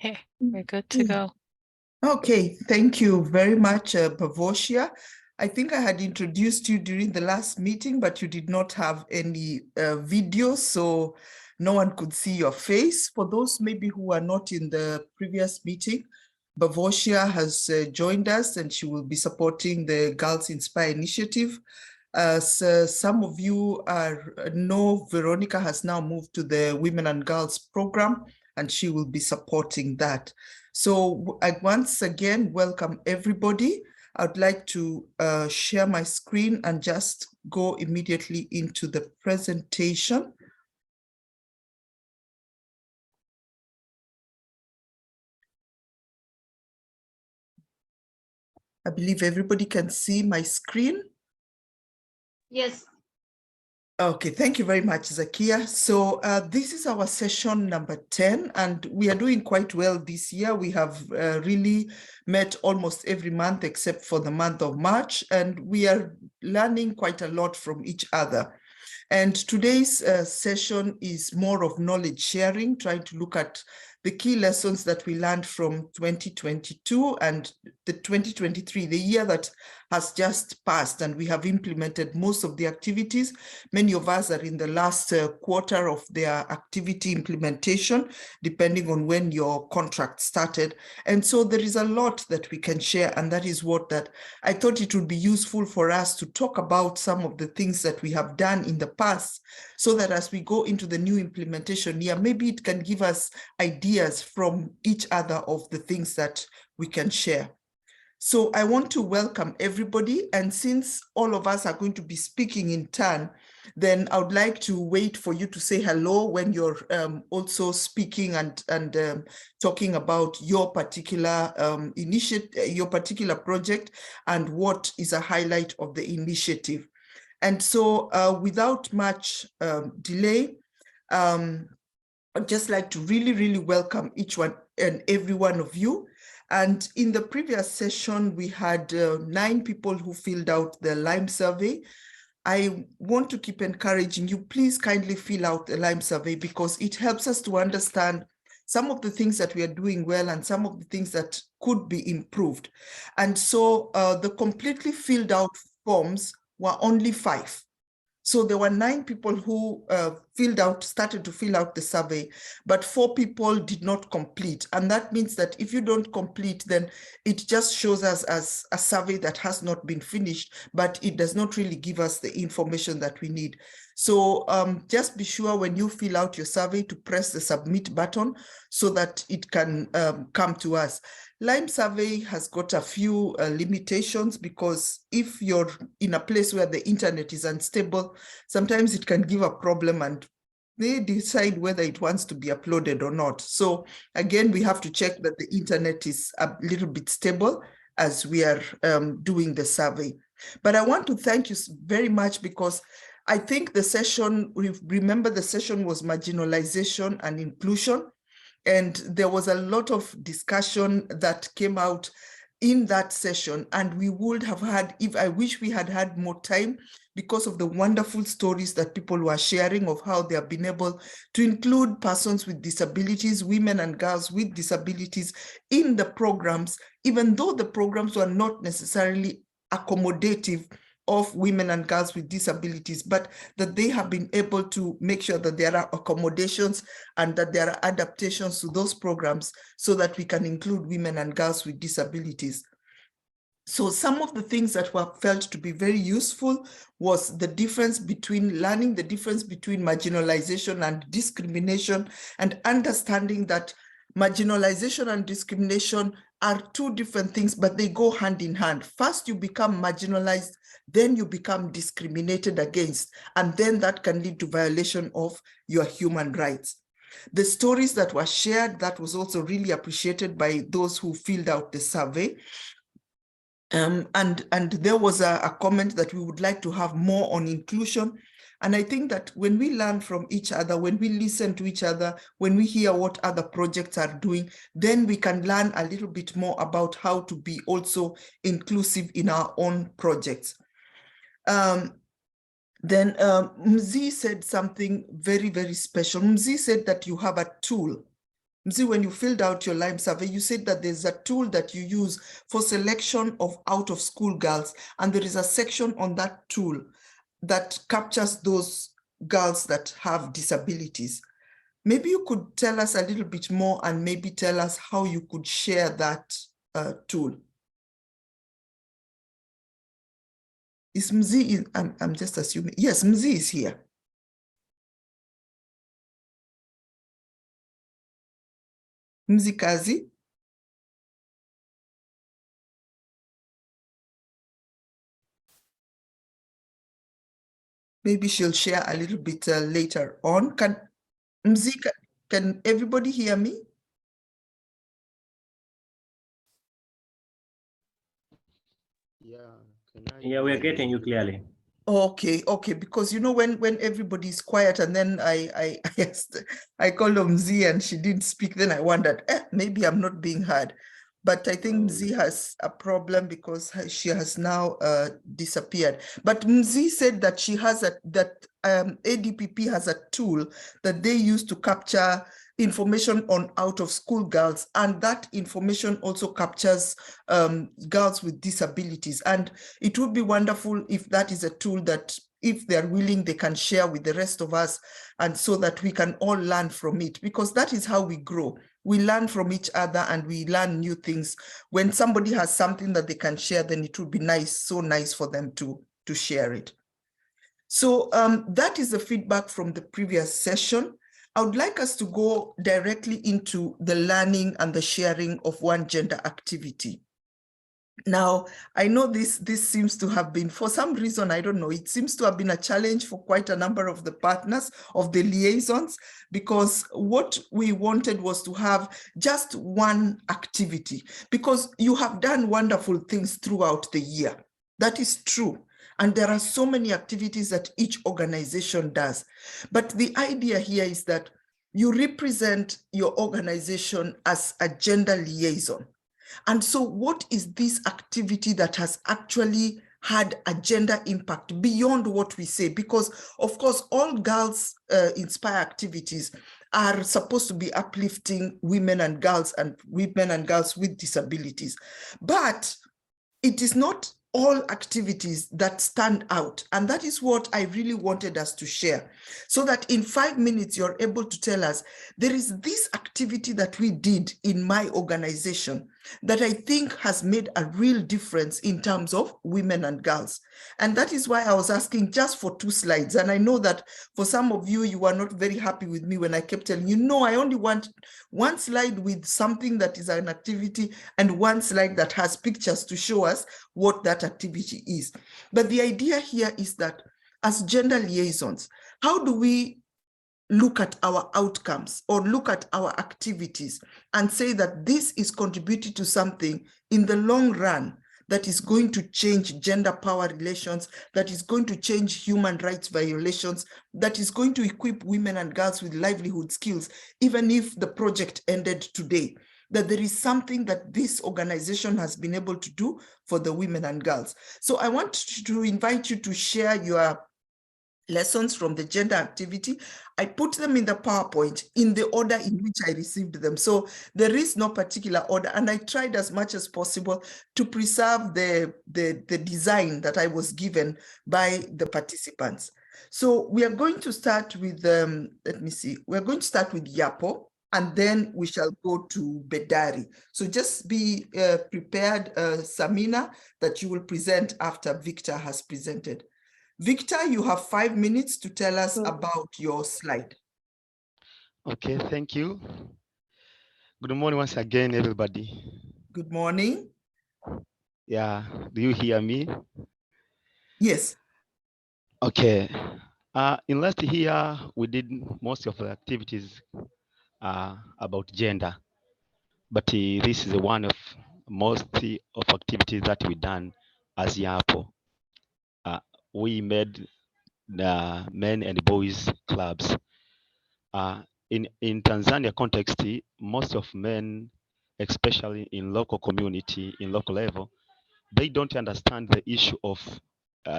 Okay, we're good to go. Okay, thank you very much, Pavoshia. I think I had introduced you during the last meeting, but you did not have any video, so no one could see your face. For those maybe who are not in the previous meeting, Pavoshia has joined us and she will be supporting the Girls Inspire initiative. As some of you know, Veronica has now moved to the Women and Girls program, and she will be supporting that. So I once again welcome everybody. I'd like to share my screen and just go immediately into the presentation. I believe everybody can see my screen. Yes. Okay, thank you very much, Zakia. So this is our session number 10, and we are doing quite well this year. We have really met almost every month except for the month of March, and we are learning quite a lot from each other. And today's session is more of knowledge sharing, trying to look at the key lessons that we learned from 2022 and the 2023, the year that has just passed, and we have implemented most of the activities. Many of us are in the last quarter of their activity implementation, depending on when your contract started. And so there is a lot that we can share, and that is what that I thought it would be useful for us to talk about some of the things that we have done in the past, so that as we go into the new implementation year, maybe it can give us ideas from each other of the things that we can share. So I want to welcome everybody, and since all of us are going to be speaking in turn, then I would like to wait for you to say hello when you're also speaking and talking about your particular initiative, your particular project, and what is a highlight of the initiative. And so without much delay, I'd just like to really welcome each one and every one of you. And in the previous session, we had 9 people who filled out the Lime survey. I want to keep encouraging you, please kindly fill out the Lime survey, because it helps us to understand some of the things that we are doing well and some of the things that could be improved. And so the completely filled out forms were only 5. So there were 9 people who started to fill out the survey, but 4 people did not complete. And that means that if you don't complete, then it just shows us as a survey that has not been finished, but it does not really give us the information that we need. So just be sure when you fill out your survey to press the submit button so that it can come to us. Lime survey has got a few limitations, because if you're in a place where the internet is unstable, sometimes it can give a problem and they decide whether it wants to be uploaded or not. So again, we have to check that the internet is a little bit stable as we are doing the survey. But I want to thank you very much, because I think the session, remember the session was marginalization and inclusion. And there was a lot of discussion that came out in that session, and we would have had, if I wish we had had more time, because of the wonderful stories that people were sharing of how they have been able to include persons with disabilities, women and girls with disabilities in the programs, even though the programs were not necessarily accommodative of women and girls with disabilities, but that they have been able to make sure that there are accommodations and that there are adaptations to those programs so that we can include women and girls with disabilities. So some of the things that were felt to be very useful was the difference between learning the difference between marginalization and discrimination, and understanding that marginalization and discrimination are 2 different things, but they go hand in hand. First, you become marginalized, then you become discriminated against, and then that can lead to violation of your human rights. The stories that were shared, that was also really appreciated by those who filled out the survey. And there was a comment that we would like to have more on inclusion. And I think that when we learn from each other, when we listen to each other, when we hear what other projects are doing, then we can learn a little bit more about how to be also inclusive in our own projects. Then Mzi said something very, very special. Mzi said that you have a tool Mzi, when you filled out your Lime survey, you said that there's a tool that you use for selection of out-of-school girls, and there is a section on that tool that captures those girls that have disabilities. Maybe you could tell us a little bit more and maybe tell us how you could share that tool. Is Mzi, I'm just assuming, yes, Mzi is here. Mzi Kazi? Maybe she'll share a little bit later on. Mzi, can everybody hear me? Yeah, we are getting you clearly. Okay, because you know when everybody's quiet and then I asked, I called her Mzi and she didn't speak, then I wondered, maybe I'm not being heard. But I think Mzi has a problem because she has now disappeared. But Mzi said that she has ADPP has a tool that they use to capture information on out-of-school girls, and that information also captures girls with disabilities. And it would be wonderful if that is a tool that, if they're willing, they can share with the rest of us, and so that we can all learn from it, because that is how we grow. We learn from each other and we learn new things. When somebody has something that they can share, then it would be nice, so nice for them to share it. So that is the feedback from the previous session. I would like us to go directly into the learning and the sharing of one gender activity. Now, I know this seems to have been, for some reason, I don't know, it seems to have been a challenge for quite a number of the partners of the liaisons, because what we wanted was to have just one activity, because you have done wonderful things throughout the year. That is true. And there are so many activities that each organization does. But the idea here is that you represent your organization as a gender liaison. And so what is this activity that has actually had a gender impact beyond what we say? Because of course, all girls Inspire activities are supposed to be uplifting women and girls with disabilities. But it is not all activities that stand out. And that is what I really wanted us to share, so that in 5 minutes, you're able to tell us, there is this activity that we did in my organization that I think has made a real difference in terms of women and girls. And that is why I was asking just for 2 slides. And I know that for some of you, you are not very happy with me when I kept telling you, no, I only want 1 slide with something that is an activity and 1 slide that has pictures to show us what that activity is. But the idea here is that as gender liaisons, how do we look at our outcomes or look at our activities and say that this is contributing to something in the long run that is going to change gender power relations, that is going to change human rights violations, that is going to equip women and girls with livelihood skills, even if the project ended today, that there is something that this organization has been able to do for the women and girls. So I want to invite you to share your lessons from the gender activity. I put them in the PowerPoint in the order in which I received them. So there is no particular order. And I tried as much as possible to preserve the design that I was given by the participants. So we are going to start with, let me see, we're going to start with Yapo, and then we shall go to Bedari. So just be prepared, Samina, that you will present after Victor has presented. Victor, you have 5 minutes to tell us about your slide. Okay, thank you. Good morning once again, everybody. Good morning. Yeah, do you hear me? Yes. Okay. In last year, we did most of the activities about gender, but this is one of most of activities that we done as YAPO. We made the men and boys clubs. In Tanzania context, most of men, especially in local community, in local level, they don't understand the issue of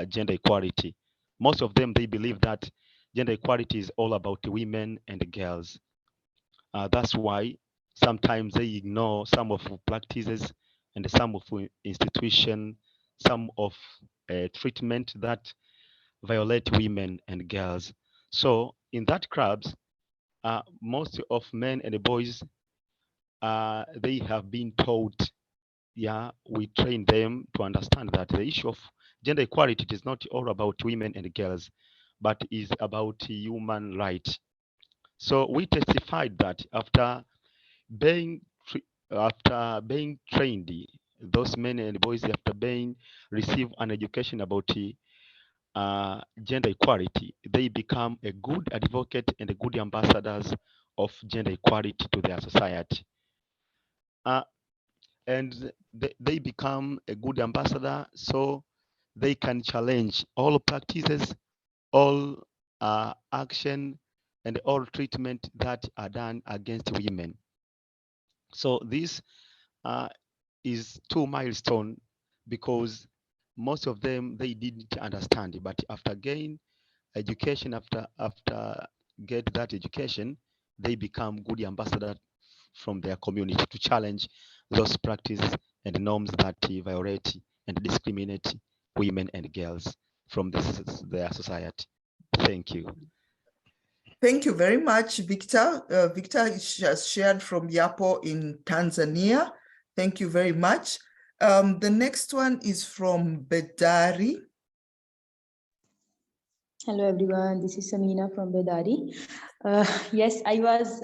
gender equality. Most of them, they believe that gender equality is all about women and girls. That's why sometimes they ignore some of practices and some of institution, some of treatment that violate women and girls. So in that clubs, most of men and boys, they have been taught, yeah, we train them to understand that the issue of gender equality is not all about women and girls, but is about human rights. So we testified that being being trained, those men and boys after being receive an education about gender equality, they become a good advocate and a good ambassadors of gender equality to their society. And they become a good ambassador, so they can challenge all practices, all action, and all treatment that are done against women. So this is two milestone, because most of them they didn't understand, but after gain education, after get that education, they become good ambassador from their community to challenge those practices and norms that violate and discriminate women and girls from their society. Thank you. Thank you very much, Victor. Victor has shared from Yapo in Tanzania. Thank you very much. The next one is from Bedari. Hello everyone, this is Samina from Bedari. Yes, I was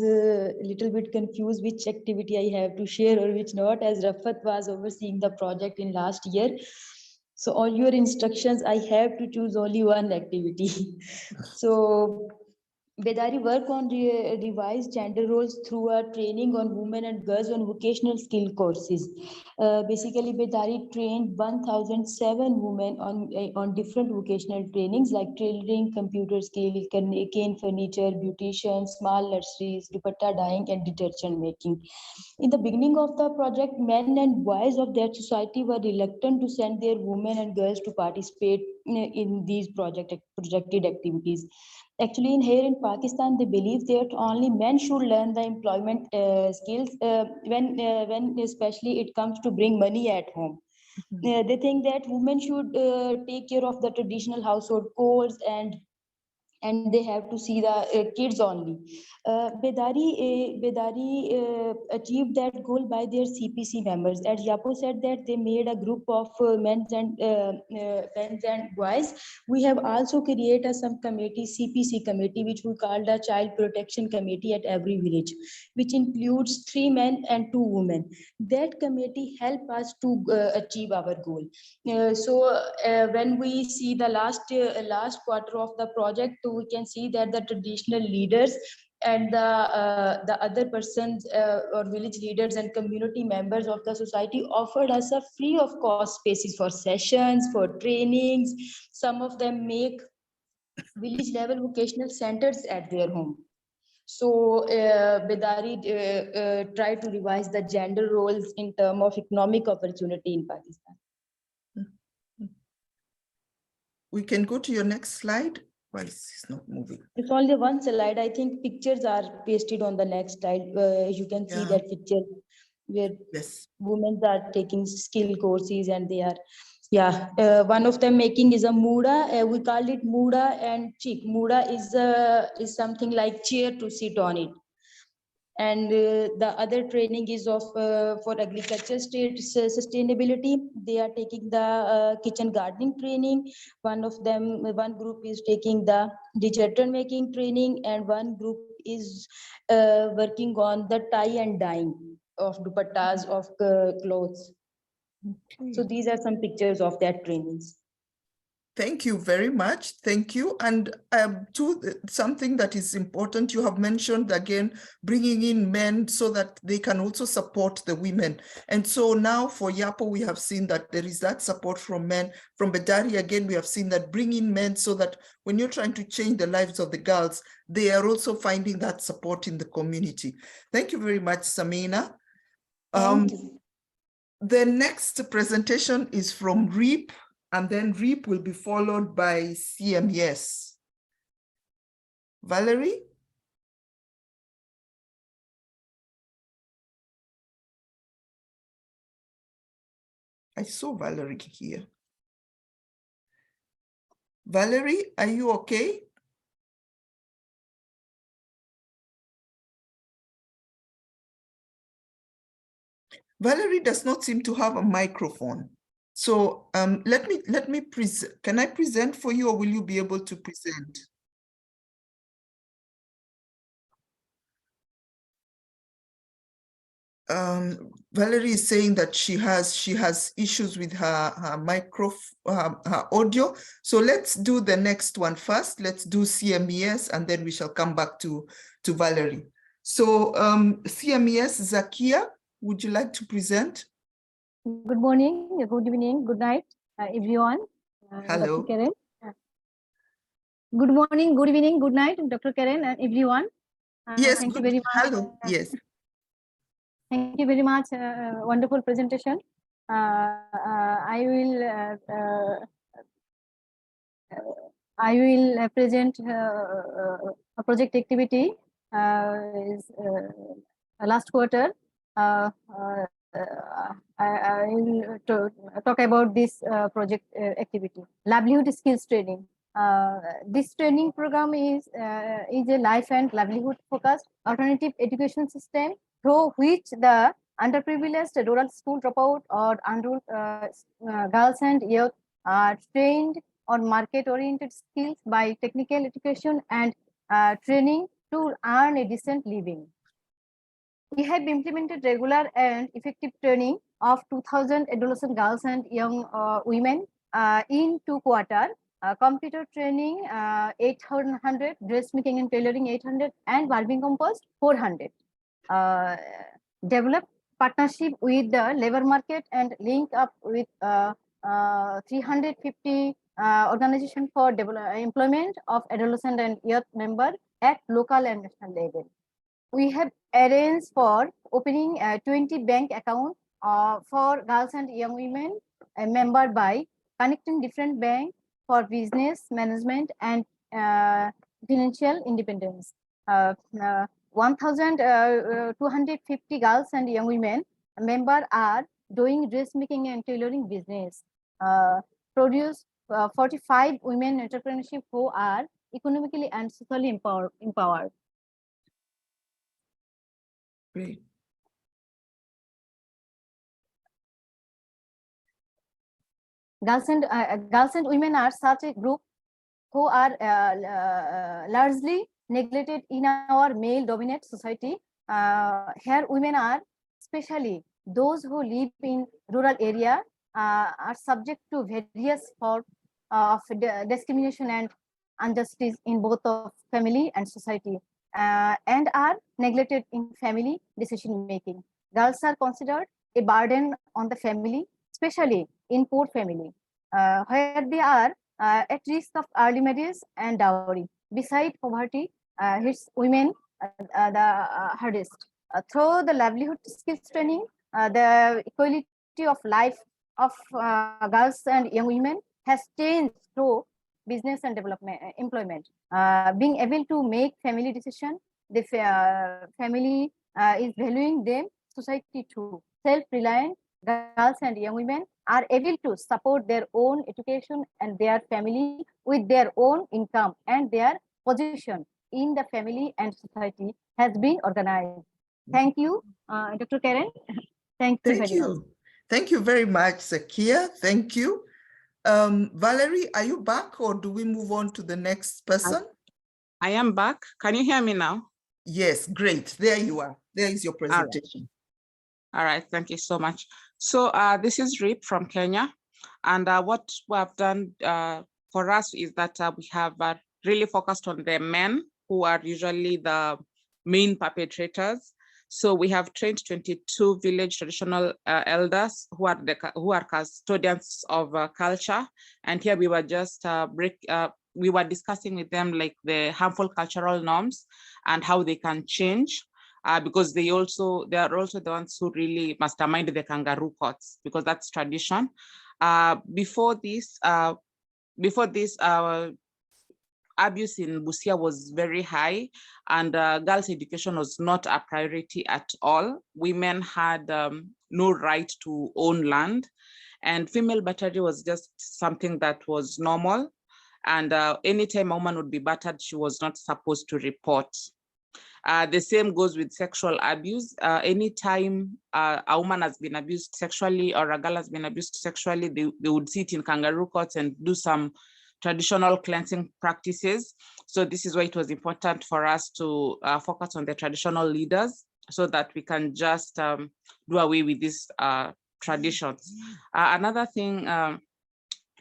a little bit confused which activity I have to share or which not, as Rafat was overseeing the project in last year. So on your instructions, I have to choose only one activity. So Bedari work on revised gender roles through a training on women and girls on vocational skill courses. Basically, Bedari trained 1,007 women on different vocational trainings like tailoring, computer skill, cane furniture, beautician, small nurseries, dupatta dyeing, and detergent making. In the beginning of the project, men and boys of their society were reluctant to send their women and girls to participate in these projected activities. Actually, here in Pakistan, they believe that only men should learn the employment skills when especially it comes to bring money at home. They think that women should take care of the traditional household chores and they have to see the kids only. Bedari achieved that goal by their CPC members. As Yapo said that they made a group of men and boys. We have also created a subcommittee, CPC committee, which we call the Child Protection Committee at every village, which includes 3 men and 2 women. That committee helped us to achieve our goal. When we see the last quarter of the project, we can see that the traditional leaders and the other persons or village leaders and community members of the society offered us a free of cost spaces for sessions, for trainings. Some of them make village level vocational centers at their home. So Bedari tried to revise the gender roles in terms of economic opportunity in Pakistan. We can go to your next slide. Why is this not moving? It's only one slide. I think pictures are pasted on the next slide. You can see that picture where women are taking skill courses and they are, one of them making is a muda. We call it muda and chick. Muda is something like chair to sit on it. And the other training is of for agriculture sustainability. They are taking the kitchen gardening training. One group is taking the detergent making training, and one group is working on the tie and dyeing of dupattas of clothes. Okay. So these are some pictures of that trainings. Thank you very much. Thank you. And something that is important, you have mentioned again, bringing in men so that they can also support the women. And so now for Yapo, we have seen that there is that support from men. From Bedari, again, we have seen that bring in men so that when you're trying to change the lives of the girls, they are also finding that support in the community. Thank you very much, Samina. Thank you. The next presentation is from REAP. And then REAP will be followed by CMES. Valerie? I saw Valerie here. Valerie, are you okay? Valerie does not seem to have a microphone. So let me present. Can I present for you, or will you be able to present? Valerie is saying that she has issues with her her audio. So let's do the next one first. Let's do CMES, and then we shall come back to Valerie. So CMES, Zakia, would you like to present? Good morning, good evening, good night, everyone. Hello. Dr. Karen. Good morning, good evening, good night, Dr. Karen and everyone. Yes, thank good. you very much. Hello. Yes. Thank you very much. Wonderful presentation. I will present a project activity last quarter. I will talk about this project activity, livelihood skills training. This training program is a life and livelihood focused alternative education system through which the underprivileged rural school dropout or unrural girls and youth are trained on market-oriented skills by technical education and training to earn a decent living. We have implemented regular and effective training of 2,000 adolescent girls and young women in 2 quarters. Computer training 800, dressmaking and tailoring 800, and barbing compost 400. Develop partnership with the labor market and link up with 350 organization for employment of adolescent and youth members at local and national level. We have arranged for opening a 20 bank account for girls and young women membered by connecting different banks for business management and financial independence. 1,250 girls and young women members are doing dressmaking and tailoring business. Produce 45 women entrepreneurship who are economically and socially empowered. Great. Girls and women are such a group who are largely neglected in our male-dominated society. Here, women are, especially those who live in rural area, are subject to various forms of discrimination and injustice in both of family and society, and are neglected in family decision making. Girls are considered a burden on the family, especially in poor family, where they are at risk of early marriage and dowry. Besides poverty, hits women the hardest. Through the livelihood skills training, the equality of life of girls and young women has changed through business and development, employment. Being able to make family decision, the family is valuing them, society too. Self-reliant girls and young women are able to support their own education and their family with their own income, and their position in the family and society has been organized. Thank you, Dr. Karen. Thank you very much. Thank you very much, Zakia. Thank you. Valerie, are you back, or do we move on to the next person? I am back. Can you hear me now? Yes, great. There you are. There is your presentation. All right, thank you so much. So this is Rip from Kenya. And what we have done for us is that we have really focused on the men who are usually the main perpetrators. So we have trained 22 village traditional elders who are custodians of culture. And here we were just we were discussing with them like the harmful cultural norms and how they can change. Because they are also the ones who really mastermind the kangaroo courts, because that's tradition. Before this, abuse in Busia was very high, and girls' education was not a priority at all. Women had no right to own land, And female battery was just something that was normal. And anytime a woman would be battered, she was not supposed to report. The same goes with sexual abuse. Anytime a woman has been abused sexually or a girl has been abused sexually, they would sit in kangaroo courts and do some traditional cleansing practices. So this is why it was important for us to focus on the traditional leaders so that we can just do away with these traditions. Another thing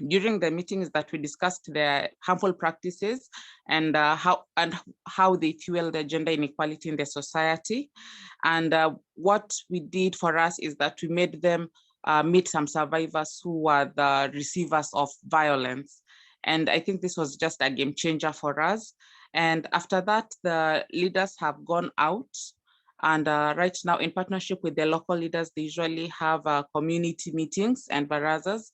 during the meetings that we discussed the harmful practices and how they fuel the gender inequality in the society. And what we did for us is that we made them meet some survivors who were the receivers of violence. And I think this was just a game changer for us. And after that, the leaders have gone out. And right now, in partnership with the local leaders, they usually have community meetings and barazas.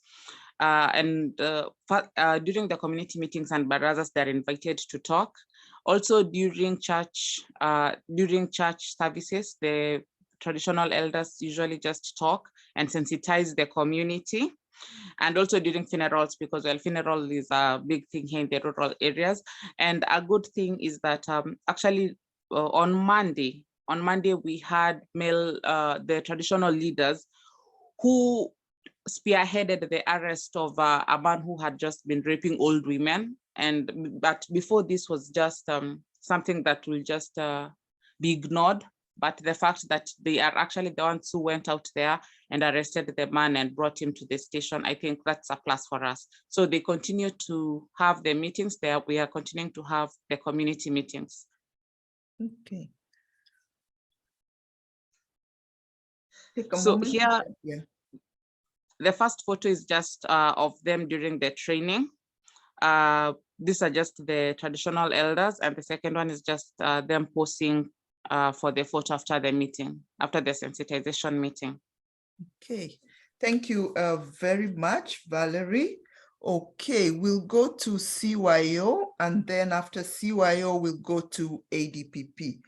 During the community meetings and barazas, they're invited to talk. Also during church services, the traditional elders usually just talk and sensitize the community. And also during funerals, because well, funeral is a big thing here in the rural areas. And a good thing is that actually on Monday we had the traditional leaders who spearheaded the arrest of a man who had just been raping old women. But before this was just something that will just be ignored. But the fact that they are actually the ones who went out there and arrested the man and brought him to the station, I think that's a plus for us. So they continue to have the meetings there. We are continuing to have the community meetings. Okay. So here, the first photo is just of them during the training. These are just the traditional elders, and the second one is just them posing for the photo after the meeting, after the sensitization meeting. Okay, thank you very much, Valerie. Okay, we'll go to CYO, and then after CYO, we'll go to ADPP.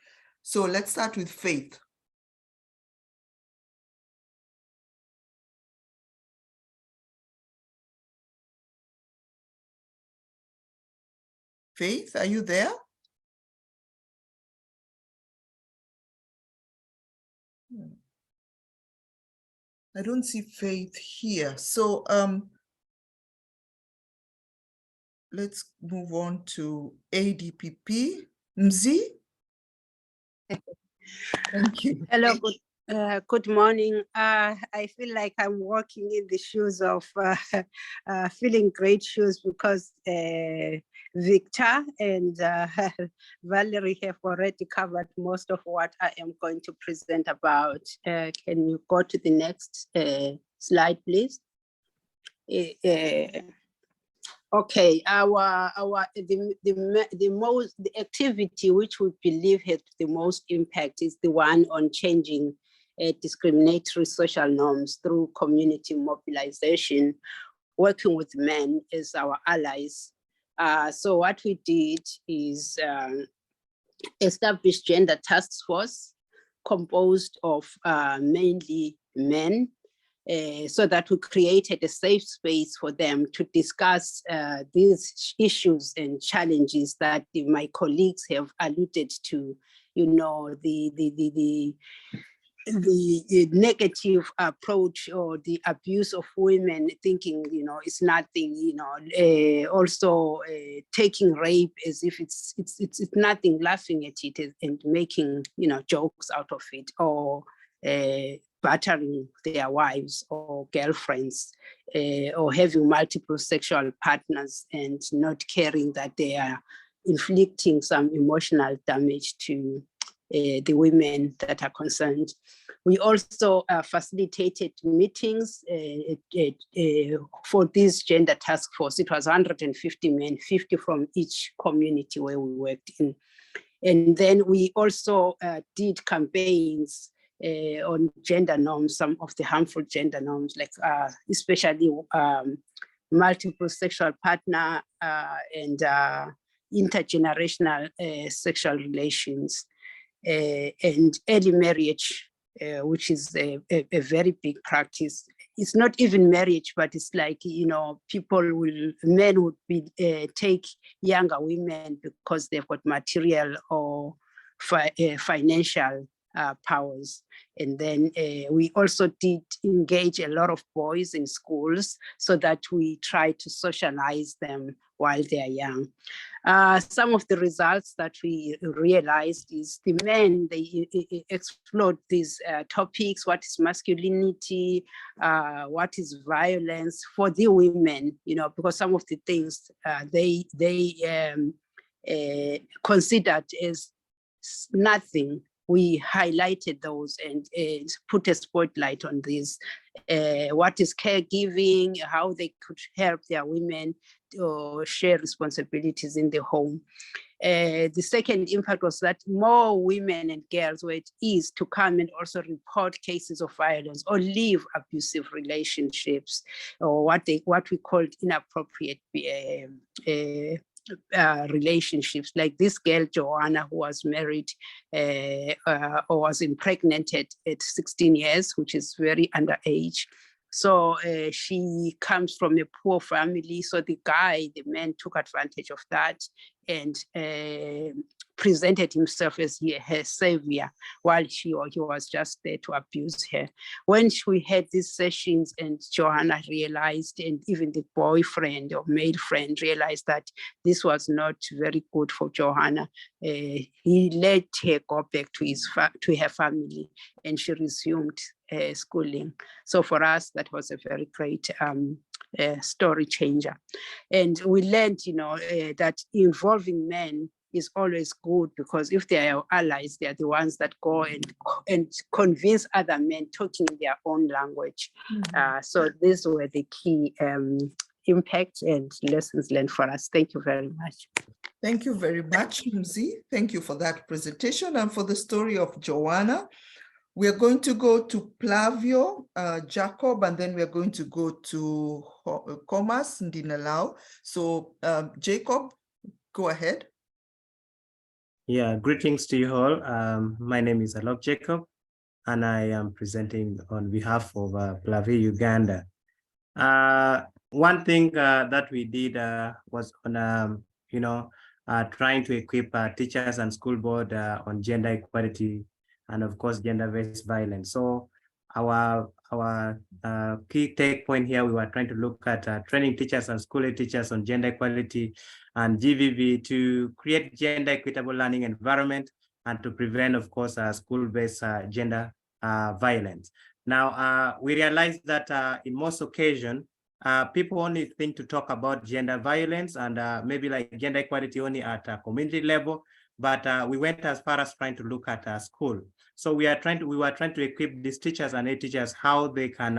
So let's start with Faith. Faith, are you there? I don't see Faith here. So let's move on to ADPP. Mzi? Thank you. Hello, good morning. I feel like I'm walking in the shoes of feeling great shoes because Victor and Valerie have already covered most of what I am going to present about. Can you go to the next slide, please? Okay, the activity which we believe has the most impact is the one on changing discriminatory social norms through community mobilization, working with men as our allies. So what we did is establish gender task force composed of mainly men, so that we created a safe space for them to discuss these issues and challenges that my colleagues have alluded to, you know, the negative approach or the abuse of women, thinking, you know, it's nothing, you know, also taking rape as if it's nothing, laughing at it and making, you know, jokes out of it, or battering their wives or girlfriends, or having multiple sexual partners and not caring that they are inflicting some emotional damage to the women that are concerned. We also facilitated meetings for this gender task force. It was 150 men, 50 from each community where we worked in. And then we also did campaigns on gender norms, some of the harmful gender norms, like especially multiple sexual partner and intergenerational sexual relations, and early marriage, which is a very big practice it's not even marriage, but it's like, men would take younger women because they've got material or financial powers. And then we also did engage a lot of boys in schools so that we try to socialize them while they are young. Some of the results that we realized is the men, they explored these topics: what is masculinity, what is violence for the women, because some of the things they considered as nothing. We highlighted those and put a spotlight on these. What is caregiving, how they could help their women to share responsibilities in the home. The second impact was that more women and girls were at ease to come and also report cases of violence or leave abusive relationships, or what we called inappropriate relationships, like this girl Joanna, who was married or was impregnated at 16 years, which is very underage. So she comes from a poor family. So the man took advantage of that and presented himself as her savior while he was just there to abuse her. When we had these sessions and Joanna realized, and even the boyfriend or male friend realized that this was not very good for Joanna, he let her go back to her family, and she resumed schooling. So for us, that was a very great story changer. And we learned, that involving men is always good, because if they are allies, they are the ones that go and convince other men talking in their own language. So these were the key impacts and lessons learned for us. Thank you very much. Thank you very much, Mzi. Thank you for that presentation and for the story of Joanna. We are going to go to Plavio, Jacob, and then we are going to go to Comas Ndinalao. So Jacob, go ahead. Yeah, greetings to you all. My name is Alok Jacob, and I am presenting on behalf of Plavio, Uganda. One thing that we did was on, trying to equip teachers and school board on gender equality and, of course, gender-based violence. So our key take point here, we were trying to look at training teachers and school teachers on gender equality and GVV to create gender equitable learning environment and to prevent, of course, school-based gender violence. Now, we realized that in most occasions, people only think to talk about gender violence and maybe like gender equality only at a community level, but we went as far as trying to look at school. So we were trying to equip these teachers and head teachers how they can,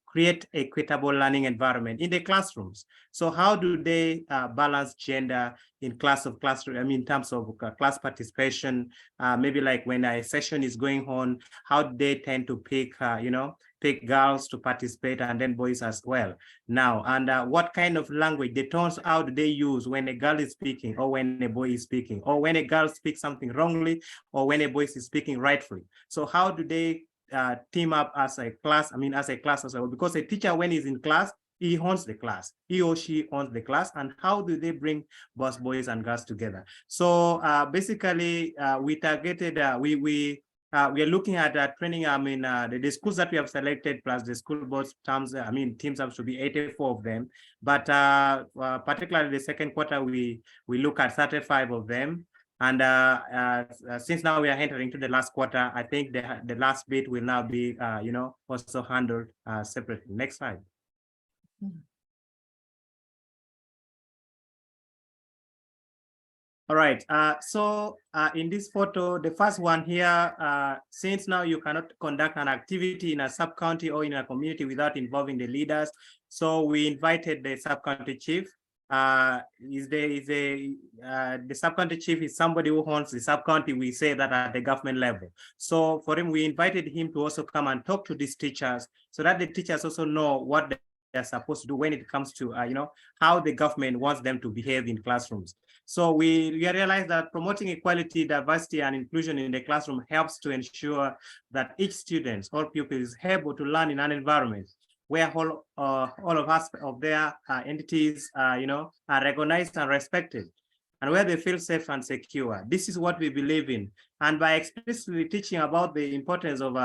create equitable learning environment in the classrooms. So how do they balance gender in in terms of class participation? Maybe like when a session is going on, how do they tend to pick, pick girls to participate and then boys as well? Now, and what kind of language, the tones, how do they use when a girl is speaking or when a boy is speaking, or when a girl speaks something wrongly or when a boy is speaking rightfully? So how do they team up as a class, as well, because a teacher, when he's in class, he owns the class, he or she owns the class, and how do they bring both boys and girls together? So basically, we targeted, we are looking at training, the schools that we have selected plus the school boards teams have to be 84 of them, but particularly the second quarter, we look at 35 of them. And since now we are entering to the last quarter, I think the last bit will now be, also handled separately. Next slide. All right. So in this photo, the first one here, since now you cannot conduct an activity in a sub-county or in a community without involving the leaders, so we invited the sub-county chief. The sub-county chief is somebody who owns the sub-county, we say that at the government level. So for him, we invited him to also come and talk to these teachers so that the teachers also know what they're supposed to do when it comes to, how the government wants them to behave in classrooms. So we realized that promoting equality, diversity, and inclusion in the classroom helps to ensure that each student or pupil is able to learn in an environment where all of us of their entities, are recognized and respected, and where they feel safe and secure. This is what we believe in. And by explicitly teaching about the importance of,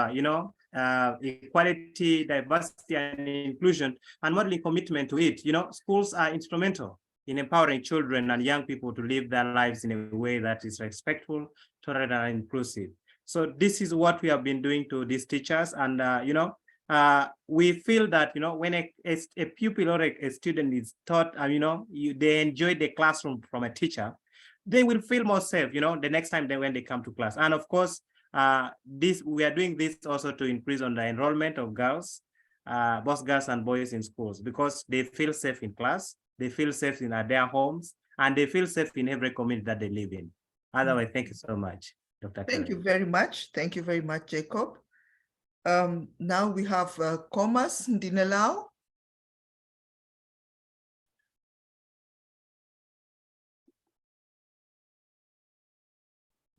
equality, diversity, and inclusion, and modeling commitment to it, schools are instrumental in empowering children and young people to live their lives in a way that is respectful, tolerant, and inclusive. So this is what we have been doing to these teachers. And, we feel that, when a pupil or a student is taught, they enjoy the classroom from a teacher, they will feel more safe, the next time when they come to class. And of course, we are doing this also to increase on the enrollment of girls, both girls and boys in schools, because they feel safe in class, they feel safe in their homes, and they feel safe in every community that they live in. Otherwise, thank you so much, Dr. Thank Karen. you very much. Thank you very much, Jacob. Now we have Commerce Ndinelao.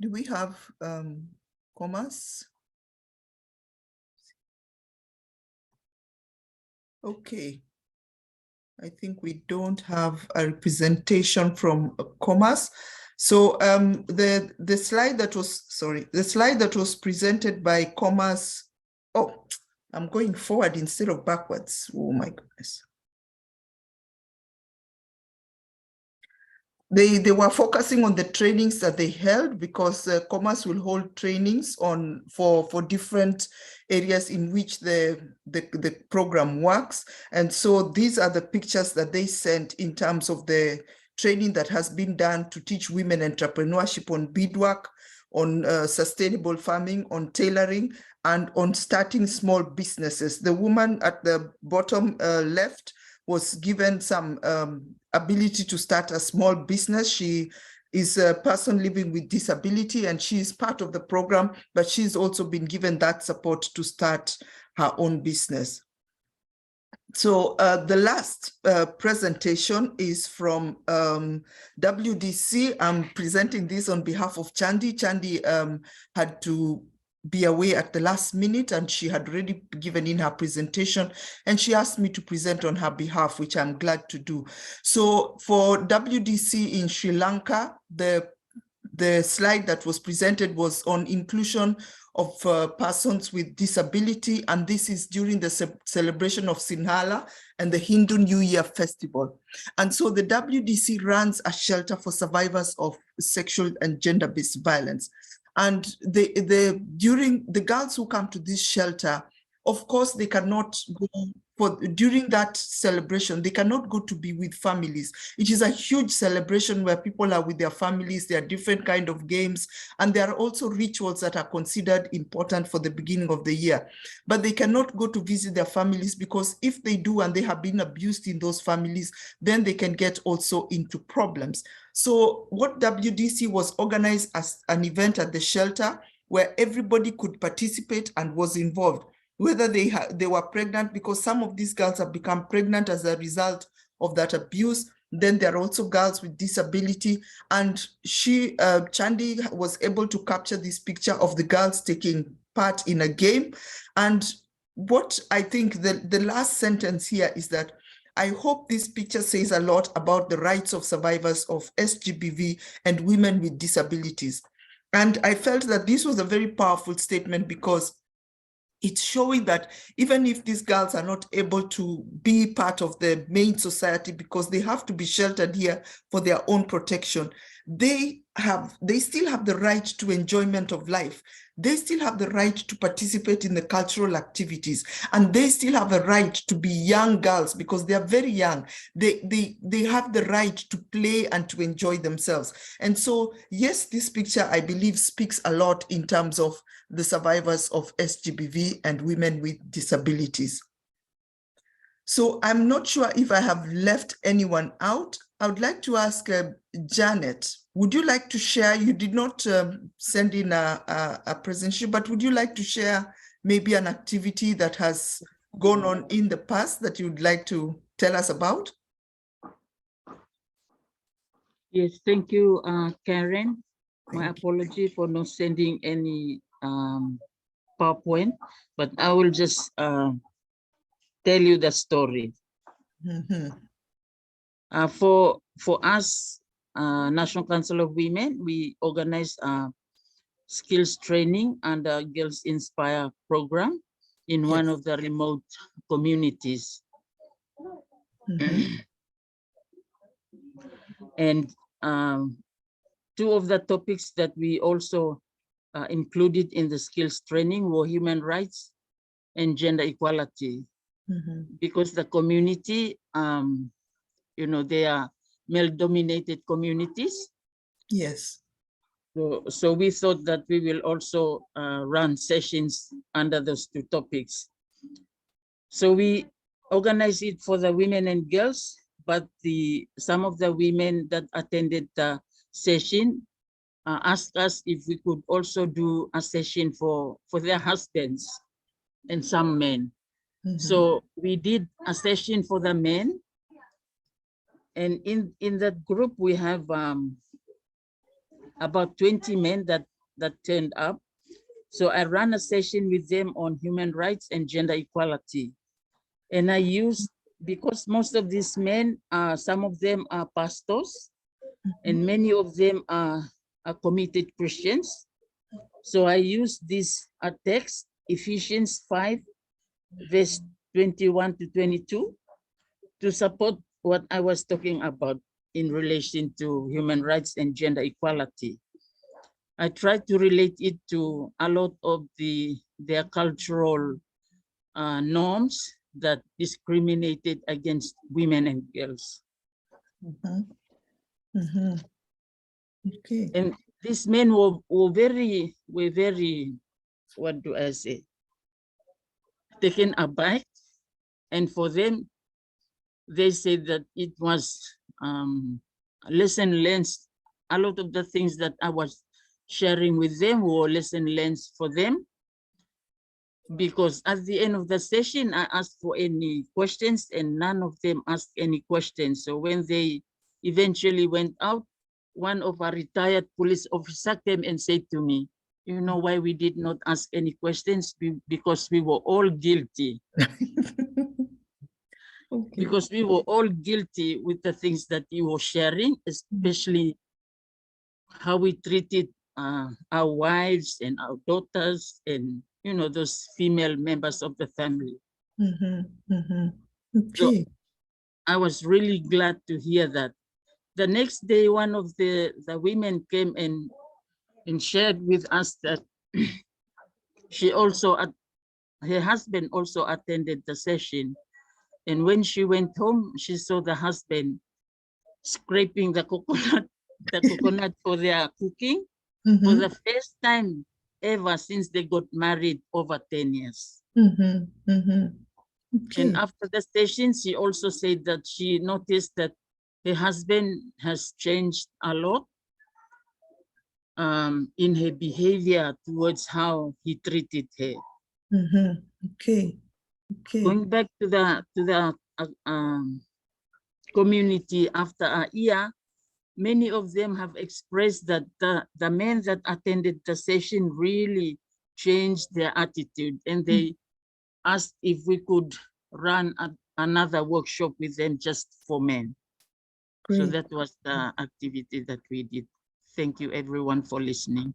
Do we have Commerce? Okay. I think we don't have a representation from Commerce. So the slide that was presented by Commerce. Oh, I'm going forward instead of backwards. Oh my goodness. They were focusing on the trainings that they held, because Commerce will hold trainings for different areas in which the program works. And so these are the pictures that they sent in terms of the training that has been done to teach women entrepreneurship on beadwork, on sustainable farming, on tailoring, and on starting small businesses. The woman at the bottom left was given some ability to start a small business. She is a person living with disability, and she is part of the program, but she's also been given that support to start her own business. So the last presentation is from WDC. I'm presenting this on behalf of Chandi. Chandi had to be away at the last minute, and she had already given in her presentation, and she asked me to present on her behalf, which I'm glad to do. So for WDC in Sri Lanka, the slide that was presented was on inclusion of persons with disability, and this is during the celebration of Sinhala and the Hindu New Year festival. And so the WDC runs a shelter for survivors of sexual and gender-based violence. And during the girls who come to this shelter, of course, they cannot go during that celebration, they cannot go to be with families. It is a huge celebration where people are with their families. There are different kinds of games, and there are also rituals that are considered important for the beginning of the year. But they cannot go to visit their families, because if they do and they have been abused in those families, then they can get also into problems. So what WDC was organized as an event at the shelter where everybody could participate and was involved, whether they were pregnant, because some of these girls have become pregnant as a result of that abuse. Then there are also girls with disability. And Chandi was able to capture this picture of the girls taking part in a game. And what I think the last sentence here is that I hope this picture says a lot about the rights of survivors of SGBV and women with disabilities. And I felt that this was a very powerful statement, because it's showing that even if these girls are not able to be part of the main society because they have to be sheltered here for their own protection, they still have the right to enjoyment of life. They still have the right to participate in the cultural activities, and they still have a right to be young girls because they are very young. They have the right to play and to enjoy themselves. And so, yes, this picture, I believe, speaks a lot in terms of the survivors of SGBV and women with disabilities. So I'm not sure if I have left anyone out. I would like to ask Janet, would you like to share? You did not send in a presentation, but would you like to share maybe an activity that has gone on in the past that you'd like to tell us about? Yes, thank you, Karen. My apology for not sending any PowerPoint, but I will just tell you the story. For us, National Council of Women, we organize skills training and Girls Inspire program in one of the remote communities. And two of the topics that we also included in the skills training were human rights and gender equality. Because the community, you know, they are male-dominated communities. Yes. So we thought that we will also run sessions under those two topics. So we organized it for the women and girls, but some of the women that attended the session asked us if we could also do a session for their husbands and some men. So we did a session for the men, and in that group we have about 20 men that turned up. So I ran a session with them on human rights and gender equality. And I used, because most of these men, some of them are pastors, and many of them are committed Christians. So I used this text, Ephesians 5, verse 21 to 22, to support what I was talking about in relation to human rights and gender equality. I tried to relate it to a lot of their cultural norms that discriminated against women and girls. Okay. And these men were very, what do I say, taken aback. And for them, they said that it was lesson learned. A lot of the things that I was sharing with them were lesson learned for them. Because at the end of the session, I asked for any questions and none of them asked any questions. So when they eventually went out, one of our retired police officers came and said to me, you know why we did not ask any questions? Because we were all guilty. Because we were all guilty with the things that you were sharing, especially how we treated our wives and our daughters and, you know, those female members of the family. Okay. So I was really glad to hear that. The next day, one of the women came and shared with us that she also, her husband also attended the session. And when she went home, she saw the husband scraping the coconut for their cooking for the first time ever since they got married over 10 years. Okay. And after the session, she also said that she noticed that her husband has changed a lot in her behavior towards how he treated her. Okay. Okay. Going back to the community after a year, many of them have expressed that the men that attended the session really changed their attitude, and they asked if we could run another workshop with them just for men. Great. So that was the activity that we did. Thank you everyone for listening.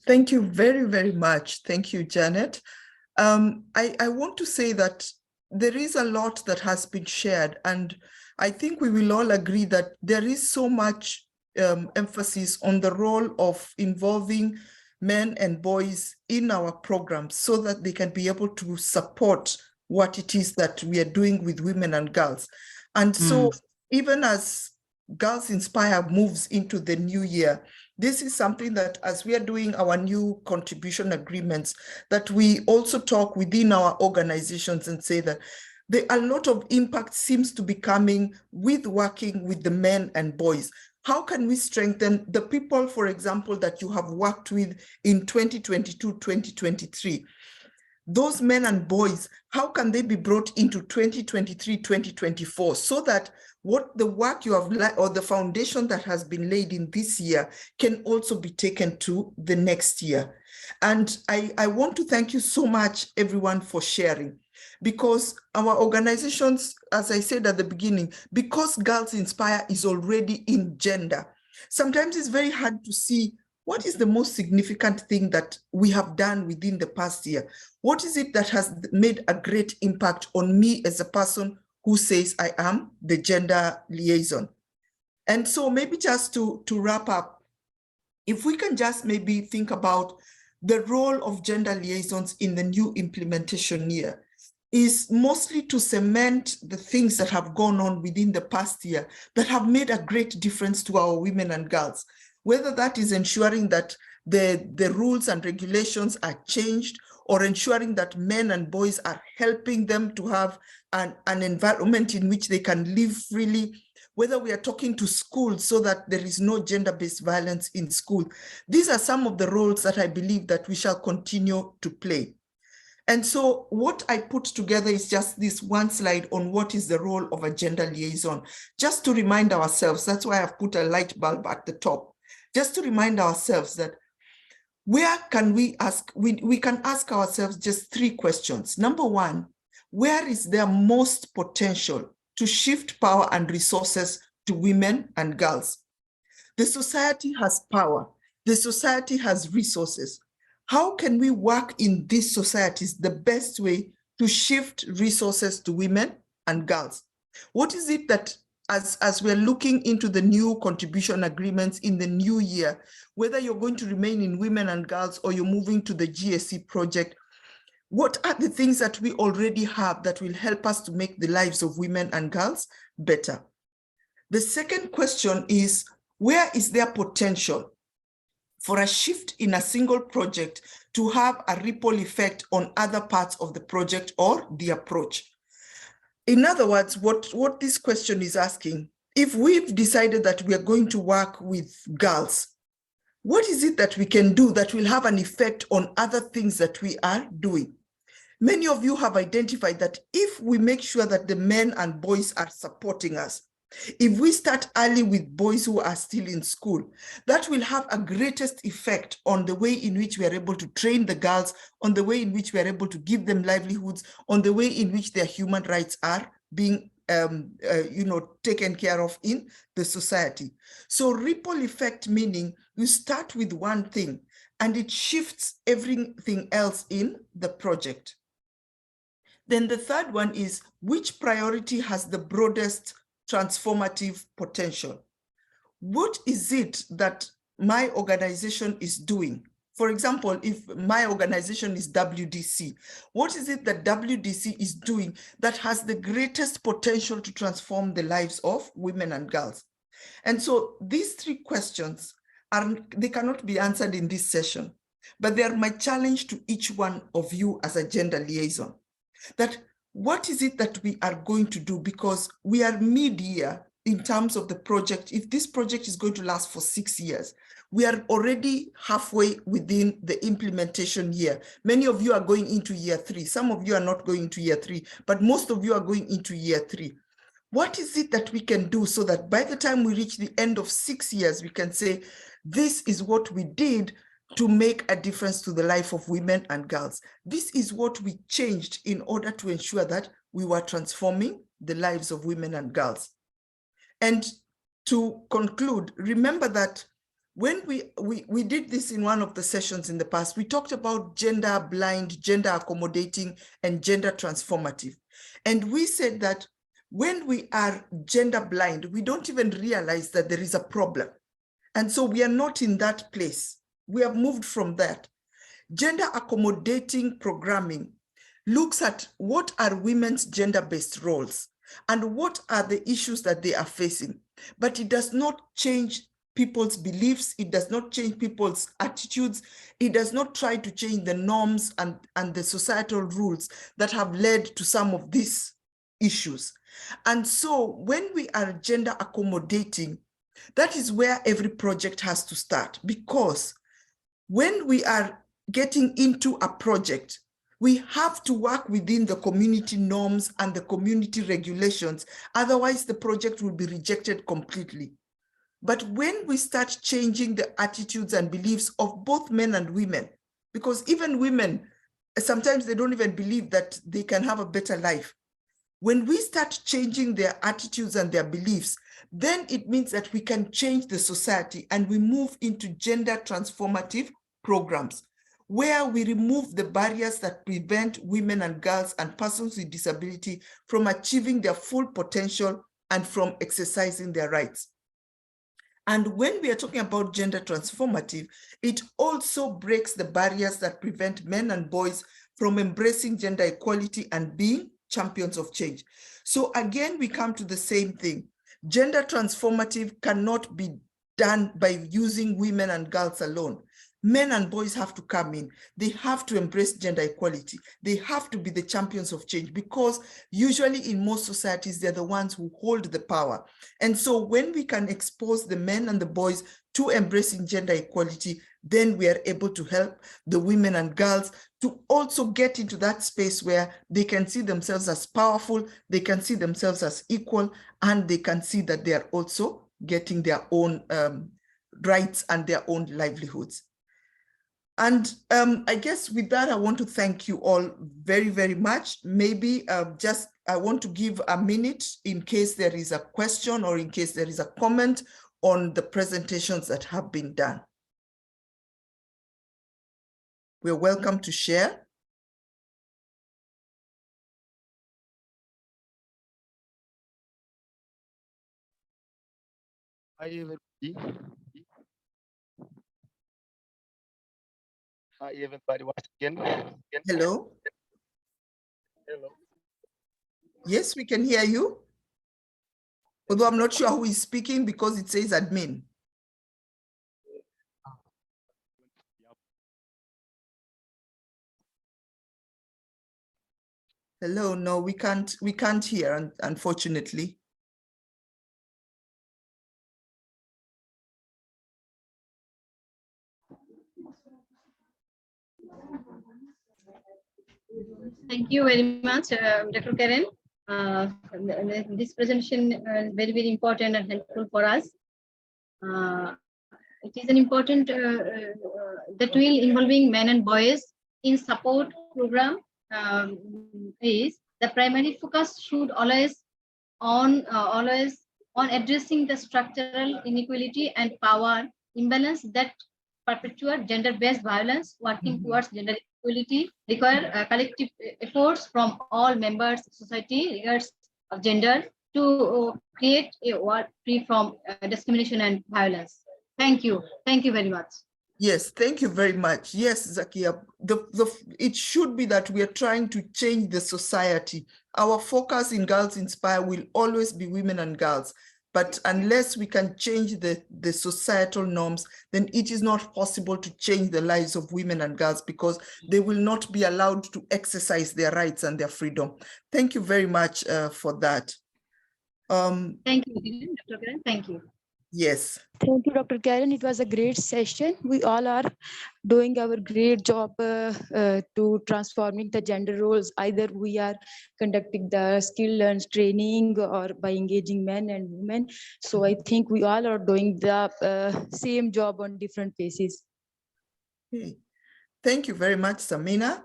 Thank you very, very much. Thank you, Janet. I want to say that there is a lot that has been shared, and I think we will all agree that there is so much emphasis on the role of involving men and boys in our programs so that they can be able to support what it is that we are doing with women and girls. And so even as Girls Inspire moves into the new year, this is something that as we are doing our new contribution agreements, that we also talk within our organizations and say that a lot of impact seems to be coming with working with the men and boys. How can we strengthen the people, for example, that you have worked with in 2022, 2023? Those men and boys, how can they be brought into 2023, 2024, so that what the work you have, or the foundation that has been laid in this year can also be taken to the next year? And I want to thank you so much, everyone, for sharing. because our organizations, as I said at the beginning, because Girls Inspire is already in gender, sometimes it's very hard to see what is the most significant thing that we have done within the past year. What is it that has made a great impact on me as a person who says I am the gender liaison? And so maybe just to wrap up, if we can just maybe think about the role of gender liaisons in the new implementation year, is mostly to cement the things that have gone on within the past year that have made a great difference to our women and girls, whether that is ensuring that the rules and regulations are changed, or ensuring that men and boys are helping them to have an environment in which they can live freely, whether we are talking to schools so that there is no gender-based violence in school. These are some of the roles that I believe that we shall continue to play. And so what I put together is just this one slide on what is the role of a gender liaison, just to remind ourselves. That's why I've put a light bulb at the top, just to remind ourselves that where can we ask, we can ask ourselves just 3 questions. Number 1, where is there most potential to shift power and resources to women and girls? The society has power. The society has resources. How can we work in these societies the best way to shift resources to women and girls? What is it that, as we're looking into the new contribution agreements in the new year, whether you're going to remain in women and girls or you're moving to the GSC project, what are the things that we already have that will help us to make the lives of women and girls better? The second question is, where is there potential for a shift in a single project to have a ripple effect on other parts of the project or the approach? In other words, what this question is asking, if we've decided that we are going to work with girls, what is it that we can do that will have an effect on other things that we are doing? Many of you have identified that if we make sure that the men and boys are supporting us, if we start early with boys who are still in school, that will have a greatest effect on the way in which we are able to train the girls, on the way in which we are able to give them livelihoods, on the way in which their human rights are being taken care of in the society. So ripple effect, meaning you start with one thing and it shifts everything else in the project. Then the third one is, which priority has the broadest transformative potential? What is it that my organization is doing? For example, if my organization is WDC, what is it that WDC is doing that has the greatest potential to transform the lives of women and girls? And so these 3 questions, they cannot be answered in this session, but they are my challenge to each one of you as a gender liaison. That what is it that we are going to do? Because we are mid-year in terms of the project. If this project is going to last for 6 years, we are already halfway within the implementation year. Many of you are going into year 3. Some of you are not going into year 3, but most of you are going into year 3. What is it that we can do so that by the time we reach the end of 6 years, we can say, this is what we did to make a difference to the life of women and girls. This is what we changed in order to ensure that we were transforming the lives of women and girls. And to conclude, remember that when we did this in one of the sessions in the past, we talked about gender blind, gender accommodating, and gender transformative. And we said that when we are gender blind, we don't even realize that there is a problem. And so we are not in that place. We have moved from that. Gender accommodating programming looks at what are women's gender-based roles and what are the issues that they are facing. But it does not change people's beliefs. It does not change people's attitudes. It does not try to change the norms and the societal rules that have led to some of these issues. And so when we are gender accommodating, that is where every project has to start, because when we are getting into a project, we have to work within the community norms and the community regulations. Otherwise, the project will be rejected completely. But when we start changing the attitudes and beliefs of both men and women, because even women sometimes they don't even believe that they can have a better life. When we start changing their attitudes and their beliefs, then it means that we can change the society, and we move into gender transformative programs where we remove the barriers that prevent women and girls and persons with disability from achieving their full potential and from exercising their rights. And when we are talking about gender transformative, it also breaks the barriers that prevent men and boys from embracing gender equality and being champions of change. So again, we come to the same thing. Gender transformative cannot be done by using women and girls alone. Men and boys have to come in. They have to embrace gender equality. They have to be the champions of change, because usually in most societies, they're the ones who hold the power. And so when we can expose the men and the boys to embracing gender equality, then we are able to help the women and girls to also get into that space where they can see themselves as powerful, they can see themselves as equal, and they can see that they are also getting their own rights and their own livelihoods. And I guess with that, I want to thank you all very, very much. Maybe I want to give a minute in case there is a question or in case there is a comment on the presentations that have been done. We're welcome to share. Hi, everybody. Hi, everybody. Once again. Hello. Hello. Yes, we can hear you. Although I'm not sure who is speaking because it says admin. Hello, no, we can't hear, unfortunately. Thank you very much, Dr. Karen. This presentation is very, very important and helpful for us. It is an important that will involving men and boys in support program is the primary focus should always on addressing the structural inequality and power imbalance that perpetuate gender-based violence. Working towards gender equality require collective efforts from all members of society, regardless of gender, to create a world free from discrimination and violence. Thank you. Thank you very much. Yes, thank you very much. Yes, Zakia, it should be that we are trying to change the society. Our focus in Girls Inspire will always be women and girls. But unless we can change the societal norms, then it is not possible to change the lives of women and girls, because they will not be allowed to exercise their rights and their freedom. Thank you very much for that. Thank you, Dr. Karen. Thank you. Yes. Thank you, Dr. Karen. It was a great session. We all are doing our great job to transforming the gender roles. Either we are conducting the skill learns training or by engaging men and women. So I think we all are doing the same job on different bases. Okay. Thank you very much, Samina.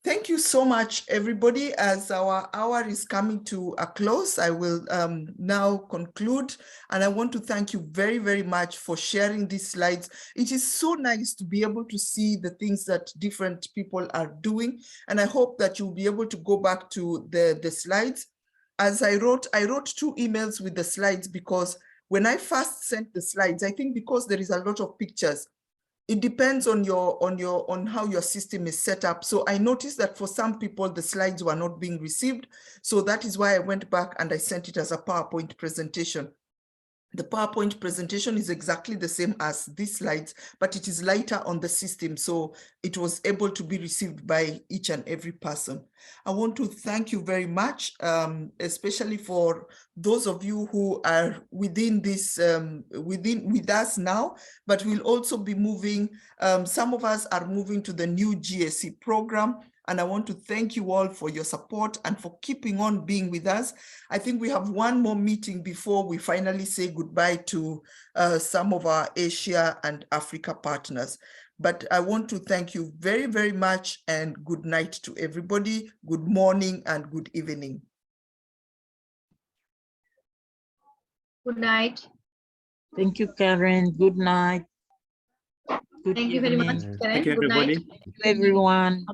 Thank you so much, everybody. As our hour is coming to a close, I will now conclude. And I want to thank you very, very much for sharing these slides. It is so nice to be able to see the things that different people are doing. And I hope that you'll be able to go back to the slides. As I wrote 2 emails with the slides, because when I first sent the slides, I think because there is a lot of pictures, it depends on how your system is set up. So I noticed that for some people, the slides were not being received. So that is why I went back and I sent it as a PowerPoint presentation. The PowerPoint presentation is exactly the same as these slides, but it is lighter on the system. So it was able to be received by each and every person. I want to thank you very much, especially for those of you who are within this, with us now, but we'll also be moving, some of us are moving to the new GSE program. And I want to thank you all for your support and for keeping on being with us. I think we have one more meeting before we finally say goodbye to some of our Asia and Africa partners. But I want to thank you very, very much, and good night to everybody. Good morning and good evening. Good night. Thank you, Karen. Good night. Good Thank you very much, evening. Karen. Thank you, Good night. everybody. Thank you, everyone.